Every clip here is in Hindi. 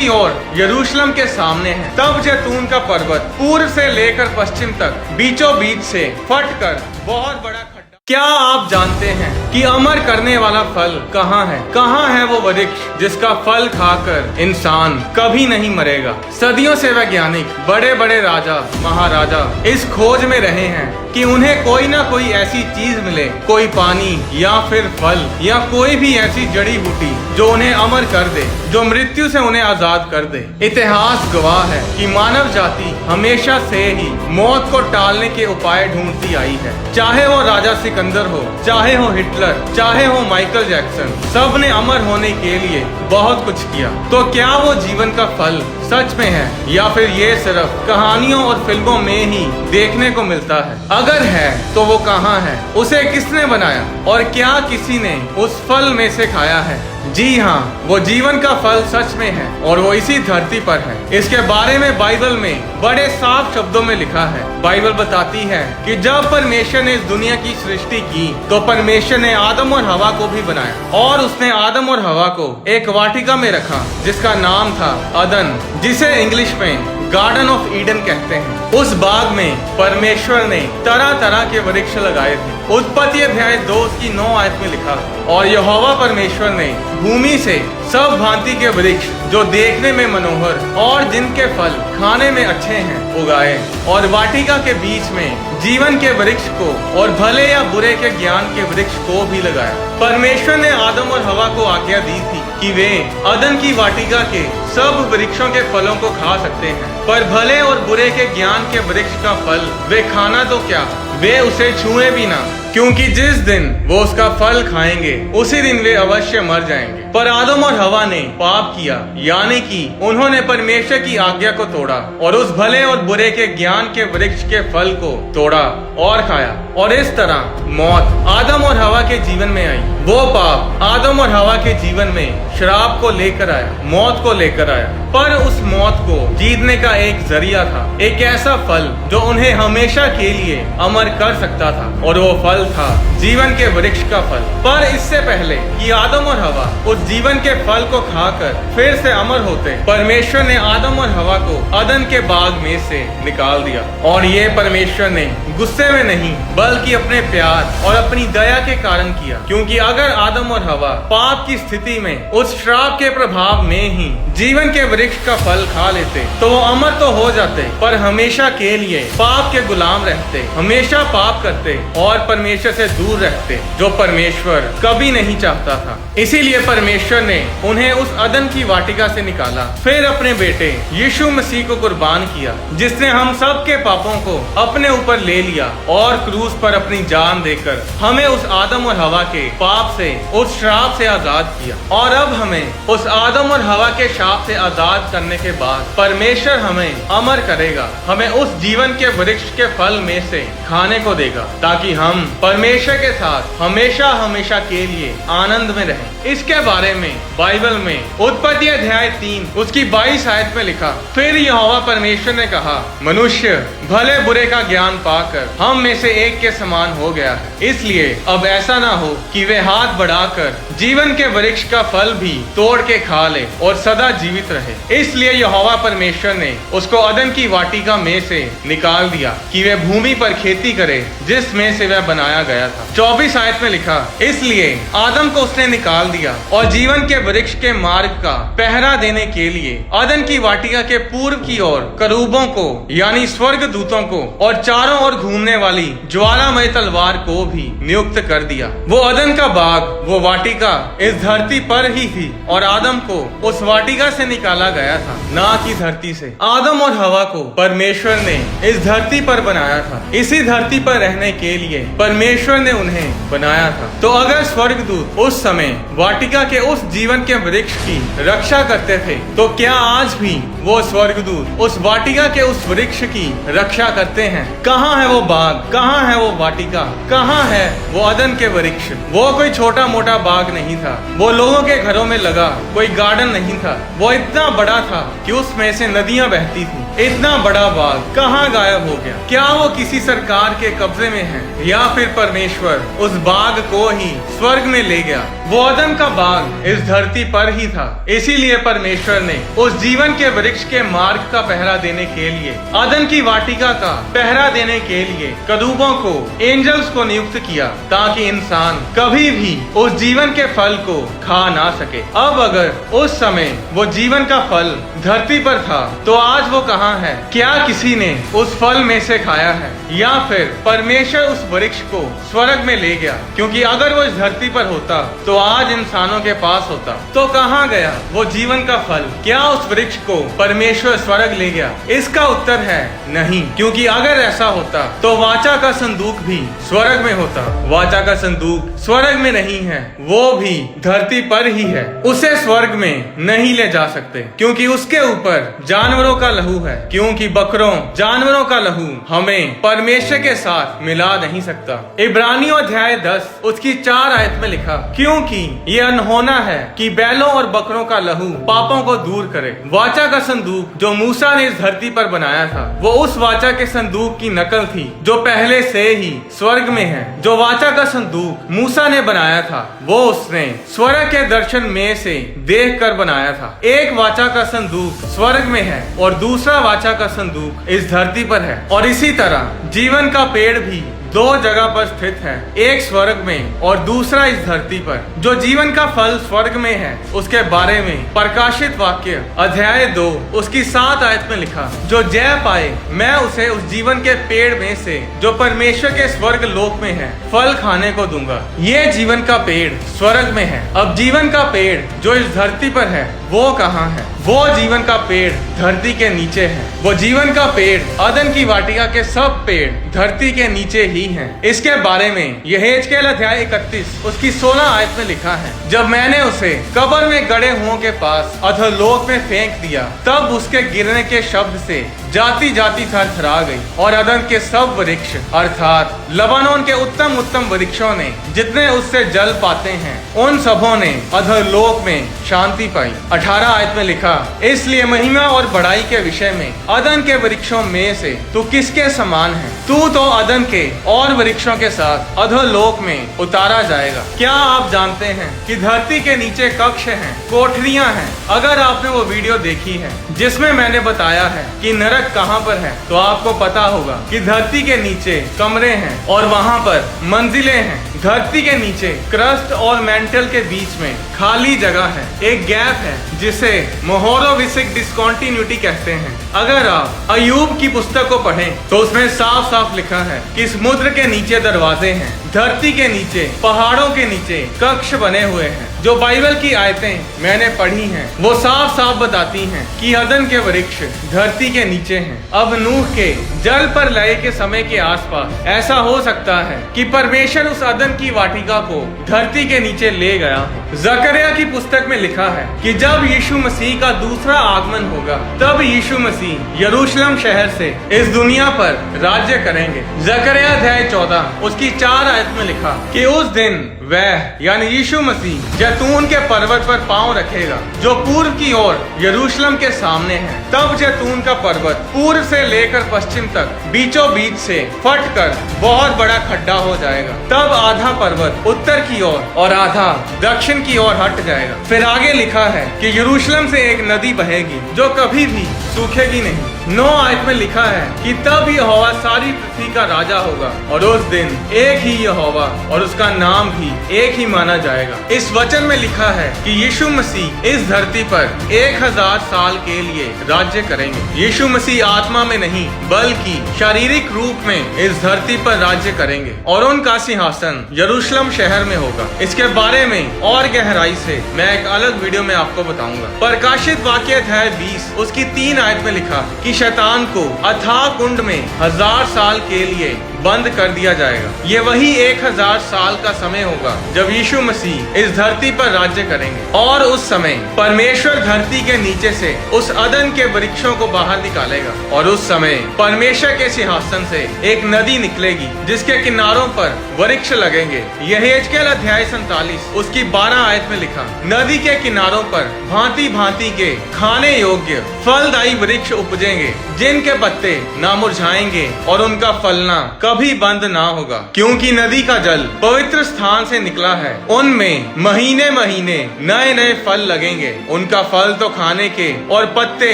और यरूशलेम के सामने है। तब जैतून का पर्वत पूर्व से लेकर पश्चिम तक बीचों बीच से फटकर बहुत बड़ा खड्डा। क्या आप जानते हैं कि अमर करने वाला फल कहाँ है? कहाँ है वो वृक्ष जिसका फल खाकर इंसान कभी नहीं मरेगा? सदियों से वैज्ञानिक, बड़े बड़े राजा महाराजा इस खोज में रहे हैं कि उन्हें कोई ना कोई ऐसी चीज मिले, कोई पानी या फिर फल या कोई भी ऐसी जड़ी बूटी जो उन्हें अमर कर दे, जो मृत्यु से उन्हें आजाद कर दे। इतिहास गवाह है कि मानव जाति हमेशा से ही मौत को टालने के उपाय ढूंढती आई है। चाहे वो राजा सिकंदर हो, चाहे हो हिटलर, चाहे हो माइकल जैक्सन, सब ने अमर होने के लिए बहुत कुछ किया। तो क्या वो जीवन का फल सच में है या फिर ये सिर्फ कहानियों और फिल्मों में ही देखने को मिलता है? अगर है तो वो कहाँ है? उसे किसने बनाया और क्या किसी ने उस फल में से खाया है? जी हाँ, वो जीवन का फल सच में है और वो इसी धरती पर है। इसके बारे में बाइबल में बड़े साफ शब्दों में लिखा है। बाइबल बताती है कि जब परमेश्वर ने इस दुनिया की सृष्टि की तो परमेश्वर ने आदम और हवा को भी बनाया और उसने आदम और हवा को एक वाटिका में रखा जिसका नाम था अदन, जिसे इंग्लिश में गार्डन ऑफ ईडन कहते हैं। उस बाग में परमेश्वर ने तरह तरह के वृक्ष लगाए थे। उत्पत्ति अध्याय 2 की 9 आयत में लिखा, और यहोवा परमेश्वर ने भूमि से सब भांति के वृक्ष जो देखने में मनोहर और जिनके फल खाने में अच्छे हैं उगाए, और वाटिका के बीच में जीवन के वृक्ष को और भले या बुरे के ज्ञान के वृक्ष को भी लगाया। परमेश्वर ने आदम और हवा को आज्ञा दी थी कि वे अदन की वाटिका के सब वृक्षों के फलों को खा सकते हैं, पर भले और बुरे के ज्ञान के वृक्ष का फल वे खाना तो क्या, वे उसे छुए भी ना, क्योंकि जिस दिन वो उसका फल खाएंगे उसी दिन वे अवश्य मर जाएंगे। पर आदम और हवा ने पाप किया, यानी कि उन्होंने परमेश्वर की आज्ञा को तोड़ा और उस भले और बुरे के ज्ञान के वृक्ष के फल को तोड़ा और खाया, और इस तरह मौत आदम और हवा के जीवन में आई। वो पाप आदम और हवा के जीवन में श्राप को लेकर आया, मौत को लेकर आया, पर उस मौत को जीतने का एक जरिया था, एक ऐसा फल जो उन्हें हमेशा के लिए अमर कर सकता था, और वो फल था जीवन के वृक्ष का फल। पर इससे पहले कि आदम और हवा उस जीवन के फल को खाकर फिर से अमर होते, परमेश्वर ने आदम और हवा को अदन के बाग में से निकाल दिया। और ये परमेश्वर ने गुस्से में नहीं बल्कि अपने प्यार और अपनी दया के कारण किया, क्योंकि अगर आदम और हवा पाप की स्थिति में उस श्राप के प्रभाव में ही जीवन के वृक्ष का फल खा लेते तो वो अमर तो हो जाते, पर हमेशा के लिए पाप के गुलाम रहते, हमेशा पाप करते और परमेश्वर से दूर रहते, जो परमेश्वर कभी नहीं चाहता था। इसीलिए परमेश्वर ने उन्हें उस अदन की वाटिका से निकाला, फिर अपने बेटे यीशु मसीह को कुर्बान किया, जिसने हम सब के पापों को अपने ऊपर ले लिया और क्रूस पर अपनी जान देकर हमें उस आदम और हवा के पाप से, उस श्राप से आजाद किया। और अब हमें उस आदम और हवा के श्राप से आजाद करने के बाद परमेश्वर हमें अमर करेगा, हमें उस जीवन के वृक्ष के फल में से खाने को देगा, ताकि हम परमेश्वर के साथ हमेशा हमेशा के लिए आनंद में रहें। इसके बारे में बाइबल में उत्पत्ति अध्याय 3 उसकी 22 आयत में लिखा, फिर यहोवा परमेश्वर ने कहा, मनुष्य भले बुरे का ज्ञान पाकर हम में से एक के समान हो गया है, इसलिए अब ऐसा ना हो कि वे हाथ बढ़ाकर जीवन के वृक्ष का फल भी तोड़ के खा ले और सदा जीवित रहे। इसलिए यहोवा परमेश्वर ने उसको अदन की वाटिका में से निकाल दिया कि वे भूमि पर खेती करे जिसमें से वह बनाया गया था। 24 आयत में लिखा, इसलिए आदम को उसने निकाल दिया और जीवन के वृक्ष के मार्ग का पहरा देने के लिए अदन की वाटिका के पूर्व की ओर करूबों को यानी स्वर्ग दूतों को और चारों ओर घूमने वाली ज्वालामय तलवार को भी नियुक्त कर दिया। वो अदन का बाग, वो वाटिका इस धरती पर ही थी और आदम को उस वाटिका से निकाला गया था, ना कि धरती से। आदम और हवा को परमेश्वर ने इस धरती पर बनाया था, इसी धरती पर रहने के लिए परमेश्वर ने उन्हें बनाया था। तो अगर स्वर्गदूत उस समय वाटिका के उस जीवन के वृक्ष की रक्षा करते थे, तो क्या आज भी वो स्वर्गदूत उस वाटिका के उस वृक्ष की रक्षा करते हैं? कहाँ है वो बाग, कहाँ है वो वाटिका, कहाँ है वो अदन के वृक्ष? वो कोई छोटा मोटा बाग नहीं था, वो लोगों के घरों में लगा कोई गार्डन नहीं था, वो इतना बड़ा था कि उसमें से नदियां बहती थी। इतना बड़ा बाग कहाँ गायब हो गया? क्या वो किसी सरकार के कब्जे में है या फिर परमेश्वर उस बाग को ही स्वर्ग में ले गया? वो अदन का बाग इस धरती पर ही था। इसीलिए परमेश्वर ने उस जीवन के वृक्ष के मार्ग का पहरा देने के लिए, अदन की वाटिका का पहरा देने के लिए करूबों को, एंजल्स को नियुक्त किया, ताकि इंसान कभी भी उस जीवन के फल को खा ना सके। अब अगर उस समय वो जीवन का फल धरती पर था, तो आज वो कहाँ है? क्या किसी ने उस फल में से खाया है, या फिर परमेश्वर उस वृक्ष को स्वर्ग में ले गया? क्योंकि अगर वो इस धरती पर होता तो आज इंसानों के पास होता। तो कहाँ गया वो जीवन का फल? क्या उस वृक्ष को परमेश्वर स्वर्ग ले गया? इसका उत्तर है नहीं, क्योंकि अगर ऐसा होता तो वाचा का संदूक भी स्वर्ग में होता। वाचा का संदूक स्वर्ग में नहीं है, वो भी धरती पर ही है। उसे स्वर्ग में नहीं ले जा सकते, क्योंकि उसके ऊपर जानवरों का लहू है। क्योंकि बकरों, जानवरों का लहू हमें परमेश्वर के साथ मिला नहीं सकता। इब्रानियों अध्याय 10 उसकी 4 आयत में लिखा, क्योंकि ये अनहोना है कि बैलों और बकरों का लहू पापों को दूर करे। वाचा का संदूक जो मूसा ने इस धरती पर बनाया था, वो उस वाचा के संदूक की नकल थी जो पहले से ही स्वर्ग में है। जो वाचा का संदूक मूसा ने बनाया था, वो उसने स्वर्ग के दर्शन में से देख कर बनाया था। एक वाचा का संदूक स्वर्ग में है और दूसरा वाचा का संदूक इस धरती पर है। और इसी तरह जीवन का पेड़ भी 2 जगह पर स्थित है, एक स्वर्ग में और दूसरा इस धरती पर। जो जीवन का फल स्वर्ग में है, उसके बारे में प्रकाशित वाक्य अध्याय 2 उसकी 7 आयत में लिखा, जो जय पाए मैं उसे उस जीवन के पेड़ में से जो परमेश्वर के स्वर्ग लोक में है फल खाने को दूंगा। ये जीवन का पेड़ स्वर्ग में है। अब जीवन का पेड़ जो इस धरती पर है, वो कहाँ है? वो जीवन का पेड़ धरती के नीचे है। वो जीवन का पेड़, अदन की वाटिका के सब पेड़ धरती के नीचे ही हैं। इसके बारे में यहेजकेल अध्याय 31 उसकी 16 आयत में लिखा है, जब मैंने उसे कब्र में गड़े हुओं के पास अधोलोक में फेंक दिया, तब उसके गिरने के शब्द से जाति जाति थरथरा गई। और अदन के सब वृक्ष अर्थात लबानोन के उत्तम उत्तम वृक्षों ने जितने उससे जल पाते हैं, उन सबों ने अधोलोक में शांति पाई। 18 आयत में लिखा, इसलिए महिमा और बड़ाई के विषय में अदन के वृक्षों में से तू किसके समान है? तू तो अदन के और वृक्षों के साथ अधोलोक में उतारा जाएगा। क्या आप जानते हैं कि धरती के नीचे कक्ष हैं, कोठरियां हैं? अगर आपने वो वीडियो देखी है जिसमें मैंने बताया है कि नरक कहाँ पर है, तो आपको पता होगा कि धरती के नीचे कमरे हैं और वहाँ पर मंजिलें हैं। धरती के नीचे क्रस्ट और मेंटल के बीच में खाली जगह है, एक गैप है, जिसे मोहोरोविसिक डिस्कंटिन्यूटी कहते हैं। अगर आप अय्यूब की पुस्तक को पढ़ें तो उसमें साफ साफ लिखा है कि समुद्र के नीचे दरवाजे हैं, धरती के नीचे, पहाड़ों के नीचे कक्ष बने हुए हैं। जो बाइबल की आयतें मैंने पढ़ी हैं, वो साफ साफ बताती हैं कि अदन के वृक्ष धरती के नीचे हैं। अब नूह के जल पर लय के समय के आसपास ऐसा हो सकता है कि परमेश्वर उस अदन की वाटिका को धरती के नीचे ले गया हो। जकरिया की पुस्तक में लिखा है कि जब यीशु मसीह का दूसरा आगमन होगा, तब यीशु मसीह यरूशलेम शहर से इस दुनिया पर राज्य करेंगे। जकरिया अध्याय 14 उसकी 4 आयत में लिखा कि उस दिन वह यानी यीशु मसीह जैतून के पर्वत पर पांव रखेगा, जो पूर्व की ओर यरूशलेम के सामने है। तब जैतून का पर्वत पूर्व से लेकर पश्चिम तक बीचों बीच से फटकर बहुत बड़ा खड्डा हो जाएगा। तब आधा पर्वत उत्तर की ओर और आधा दक्षिण की ओर हट जाएगा। फिर आगे लिखा है कि यरूशलेम से एक नदी बहेगी जो कभी भी सूखेगी नहीं। 9 आयत में लिखा है कि तब यहोवा सारी पृथ्वी का राजा होगा, और उस दिन एक ही यहोवा और उसका नाम भी एक ही माना जाएगा। इस वचन में लिखा है कि यीशु मसीह इस धरती पर 1000 साल के लिए राज्य करेंगे। यीशु मसीह आत्मा में नहीं बल्कि शारीरिक रूप में इस धरती पर राज्य करेंगे, और उनका सिंहासन यरूशलेम शहर में होगा। इसके बारे में और गहराई से मैं एक अलग वीडियो में आपको बताऊंगा। प्रकाशित वाक्य अध्याय 20 उसकी 3 आयत में लिखा कि शैतान को अथाह कुंड में 1000 साल के लिए बंद कर दिया जाएगा। ये वही 1000 साल का समय होगा जब यीशु मसीह इस धरती पर राज्य करेंगे, और उस समय परमेश्वर धरती के नीचे से उस अदन के वृक्षों को बाहर निकालेगा, और उस समय परमेश्वर के सिंहासन से एक नदी निकलेगी जिसके किनारों पर वृक्ष लगेंगे। यहेजकेल अध्याय 47 उसकी 12 आयत में लिखा, नदी के किनारों पर भांति भांति के खाने योग्य फलदायी वृक्ष उपजेंगे, जिनके पत्ते ना मुरझाएंगे और उनका फलना कभी बंद ना होगा, क्योंकि नदी का जल पवित्र स्थान से निकला है। उनमें महीने महीने नए नए फल लगेंगे। उनका फल तो खाने के और पत्ते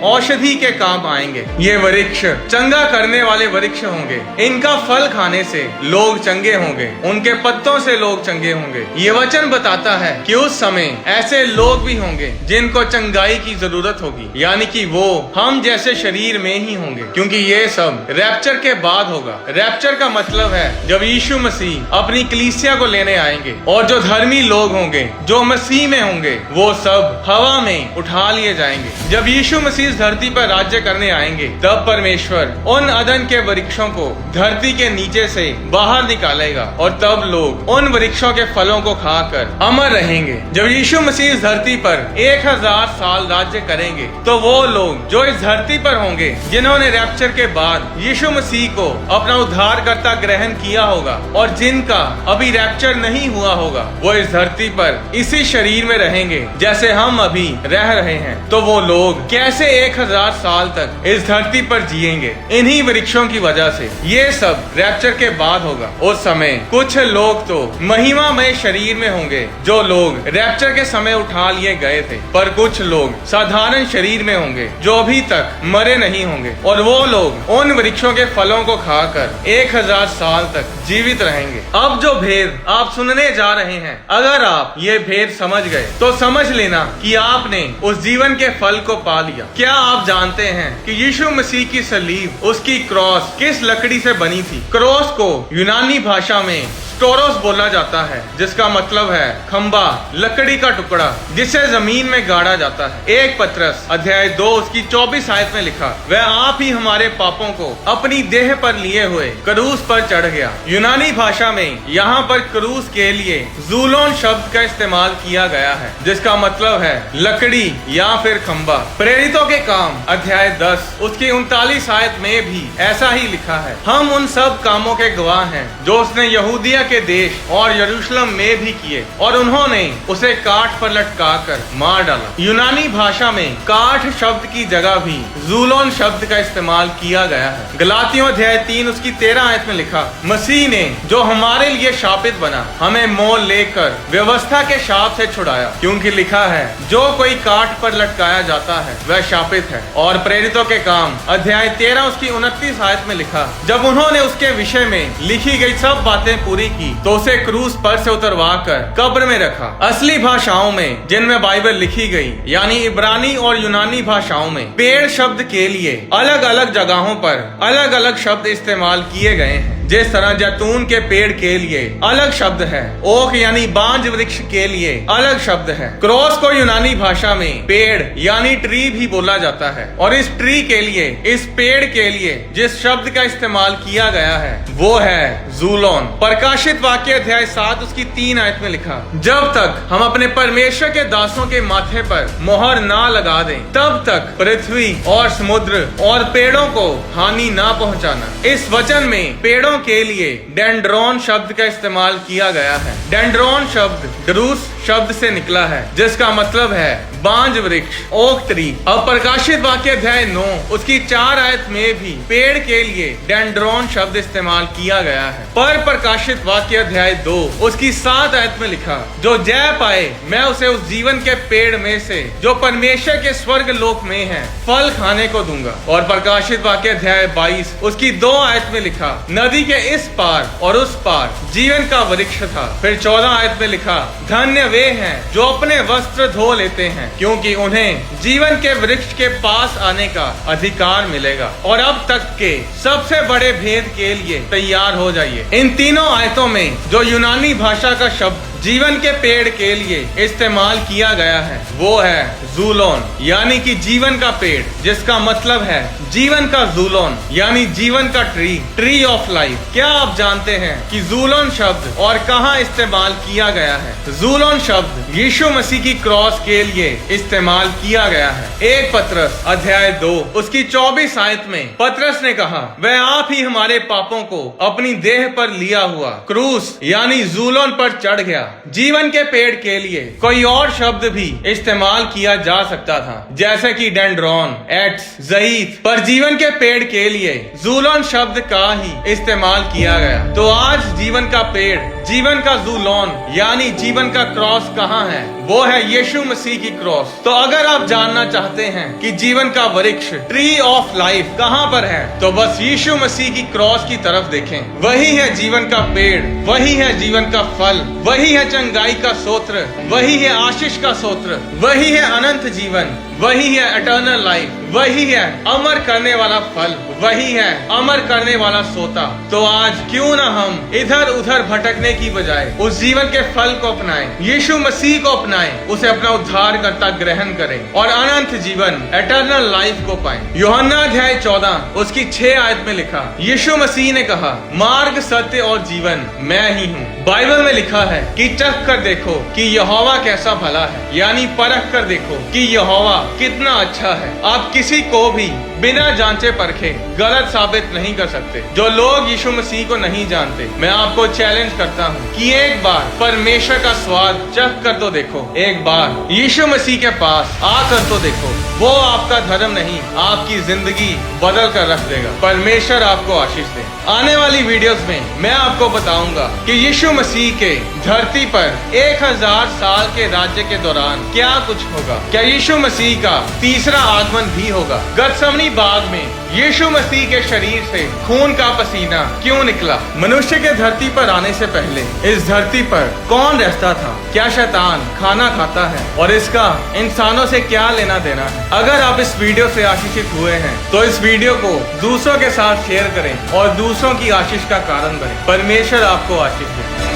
औषधि के काम आएंगे। ये वृक्ष चंगा करने वाले वृक्ष होंगे। इनका फल खाने से लोग चंगे होंगे, उनके पत्तों से लोग चंगे होंगे। ये वचन बताता है कि उस समय ऐसे लोग भी होंगे जिनको चंगाई की जरूरत होगी, यानी कि वो हम जैसे शरीर में ही होंगे, क्योंकि ये सब रैप्चर के बाद होगा। रैप्चर का मतलब है जब यीशु मसीह अपनी कलीसिया को लेने आएंगे और जो धर्मी लोग होंगे, जो मसीह में होंगे, वो सब हवा में उठा लिए जाएंगे। जब यीशु मसीह धरती पर राज्य करने आएंगे, तब परमेश्वर उन अदन के वृक्षों को धरती के नीचे से बाहर निकालेगा और तब लोग उन वृक्षों के फलों को खाकर अमर रहेंगे। जब यीशु मसीह इस धरती पर 1000 साल राज्य करेंगे, तो वो लोग जो इस धरती पर होंगे, जिन्होंने रैप्चर के बाद यीशु मसीह को अपना उद्धारकर्ता ग्रहण किया होगा और जिनका अभी रैप्चर नहीं हुआ होगा, वो इस धरती पर इसी शरीर में रहेंगे जैसे हम अभी रह रहे हैं। तो वो लोग कैसे 1000 साल तक इस धरती पर जिएंगे? इन्हीं वृक्षों की वजह से। ये सब रैप्चर के बाद होगा। उस समय कुछ लोग तो महिमामय शरीर में होंगे, जो लोग रैप्चर के समय उठा लिए गए थे, पर कुछ लोग साधारण शरीर में होंगे जो अभी तक मरे नहीं होंगे, और वो लोग उन वृक्षों के फलों को खाकर 1000 साल तक जीवित रहेंगे। अब जो भेद आप सुनने जा रहे हैं, अगर आप ये भेद समझ गए तो समझ लेना कि आपने उस जीवन के फल को पा लिया। क्या आप जानते हैं कि यीशु मसीह की सलीब, उसकी क्रॉस किस लकड़ी से बनी थी? क्रॉस को यूनानी भाषा में स्टोरोस बोला जाता है, जिसका मतलब है खंबा, लकड़ी का टुकड़ा जिसे जमीन में गाड़ा जाता है। 1 पत्रस अध्याय 2 उसकी 24 आयत में लिखा, वह आप ही हमारे पापों को अपनी देह पर लिए हुए क्रूस पर चढ़ गया। यूनानी भाषा में यहाँ पर क्रूस के लिए जूलोन शब्द का इस्तेमाल किया गया है, जिसका मतलब है लकड़ी या फिर खंबा। प्रेरितों के काम अध्याय 10 उसकी 39 आयत में भी ऐसा ही लिखा है, हम उन सब कामों के गवाह हैं जो उसने यहूदिया के देश और यरूशलेम में भी किए, और उन्होंने उसे काठ पर लटकाकर मार डाला। यूनानी भाषा में काठ शब्द की जगह भी जूलोन शब्द का इस्तेमाल किया गया है। गलातियों अध्याय 3 उसकी 13 आयत में लिखा, मसीह ने जो हमारे लिए शापित बना, हमें मोल लेकर व्यवस्था के शाप से छुड़ाया, क्योंकि लिखा है जो कोई काठ पर लटकाया जाता है वह शापित है। और प्रेरितों के काम अध्याय 13 उसकी 29 आयत में लिखा, जब उन्होंने उसके विषय में लिखी गई सब बातें पूरी की, तो उसे क्रूस पर से उतरवा कर कब्र में रखा। असली भाषाओं में जिनमें बाइबल लिखी गई, यानी इब्रानी और यूनानी भाषाओं में, पेड़ शब्द के लिए अलग अलग जगहों पर अलग अलग शब्द इस्तेमाल किए गए हैं। जिस तरह जैतून के पेड़ के लिए अलग शब्द है, ओक यानी बांज वृक्ष के लिए अलग शब्द है। क्रॉस को यूनानी भाषा में पेड़ यानी ट्री भी बोला जाता है, और इस ट्री के लिए, इस पेड़ के लिए जिस शब्द का इस्तेमाल किया गया है वो है जूलोन। प्रकाशित वाक्य अध्याय 7 उसकी 3 आयत में लिखा, जब तक हम अपने परमेश्वर के दासों के माथे पर मोहर ना लगा दें, तब तक पृथ्वी और समुद्र और पेड़ों को हानि ना पहुंचाना। इस वचन में पेड़ों के लिए डेंड्रोन शब्द का इस्तेमाल किया गया है। डेंड्रोन शब्द ड्रूस शब्द से निकला है, जिसका मतलब है बांज वृक्ष, ओक ट्री। अब प्रकाशित वाक्य अध्याय 9 उसकी 4 आयत में भी पेड़ के लिए डेंड्रोन शब्द इस्तेमाल किया गया है। पर प्रकाशित वाक्य अध्याय 2 उसकी 7 आयत में लिखा, जो जय पाए मैं उसे उस जीवन के पेड़ में से जो परमेश्वर के स्वर्ग लोक में है फल खाने को दूंगा। और प्रकाशित वाक्य अध्याय 22 उसकी 2 आयत में लिखा, नदी के इस पार और उस पार जीवन का वृक्ष था। फिर 14 आयत में लिखा, धन्य वे हैं जो अपने वस्त्र धो लेते हैं, क्योंकि उन्हें जीवन के वृक्ष के पास आने का अधिकार मिलेगा। और अब तक के सबसे बड़े भेद के लिए तैयार हो जाइए। इन तीनों आयतों में जो यूनानी भाषा का शब्द जीवन के पेड़ के लिए इस्तेमाल किया गया है वो है जूलोन, यानी कि जीवन का पेड़, जिसका मतलब है जीवन का जूलोन, यानी जीवन का ट्री, ट्री ऑफ लाइफ। क्या आप जानते हैं कि जूलोन शब्द और कहाँ इस्तेमाल किया गया है? जूलोन शब्द यीशु मसीह की क्रॉस के लिए इस्तेमाल किया गया है। 1 पत्रस अध्याय 2 उसकी 24 आयत में पत्रस ने कहा, वह आप ही हमारे पापों को अपनी देह पर लिया हुआ क्रूस यानी जूलोन पर चढ़ गया, जीवन के पेड़ के लिए कोई और शब्द भी इस्तेमाल किया जा सकता था, जैसे कि डेंड्रॉन, एट्स, ज़ईफ, पर जीवन के पेड़ के लिए ज़ूलोन शब्द का ही इस्तेमाल किया गया। तो आज जीवन का पेड़, जीवन का ज़ूलोन यानी जीवन का क्रॉस कहाँ है? वो है यीशु मसीह की क्रॉस। तो अगर आप जानना चाहते हैं कि जीवन का वृक्ष, ट्री ऑफ लाइफ कहाँ पर है, तो बस यीशु मसीह की क्रॉस की तरफ देखें। वही है जीवन का पेड़, वही है जीवन का फल, वही है चंगाई का सोत्र, वही है आशीष का सोत्र, वही है अनंत जीवन, वही है एटर्नल लाइफ, वही है अमर करने वाला फल, वही है अमर करने वाला सोता। तो आज क्यों ना हम इधर उधर भटकने की बजाय उस जीवन के फल को अपनाएं, यीशु मसीह को अपनाएं, उसे अपना उद्धारकर्ता ग्रहण करें और अनंत जीवन, एटर्नल लाइफ को पाएं। यूहन्ना अध्याय 14 उसकी 6 आयत में लिखा, यीशु मसीह ने कहा, मार्ग, सत्य और जीवन मैं ही हूँ। बाइबल में लिखा है कि चख कर देखो कि यहोवा कैसा भला है, यानी परख कर देखो कि यहोवा कितना अच्छा है। आप किसी को भी बिना जांचे परखे गलत साबित नहीं कर सकते। जो लोग यीशु मसीह को नहीं जानते, मैं आपको चैलेंज करता हूँ कि एक बार परमेश्वर का स्वाद चख कर तो देखो, एक बार यीशु मसीह के पास आकर तो देखो। वो आपका धर्म नहीं, आपकी जिंदगी बदल कर रख देगा। परमेश्वर आपको आशीष दे। आने वाली वीडियोस में मैं आपको बताऊंगा कि यीशु मसीह के धरती पर 1000 साल के राज्य के दौरान क्या कुछ होगा। क्या यीशु मसीह का तीसरा आगमन भी होगा? गतसमनी बाग में यीशु मसीह के शरीर से खून का पसीना क्यों निकला? मनुष्य के धरती पर आने से पहले इस धरती पर कौन रहता था? क्या शैतान खाना खाता है? और इसका इंसानों से क्या लेना देना है? अगर आप इस वीडियो से आशीषित हुए हैं तो इस वीडियो को दूसरों के साथ शेयर करें और दूसरों की आशीष का कारण बने। परमेश्वर आपको आशीष दे।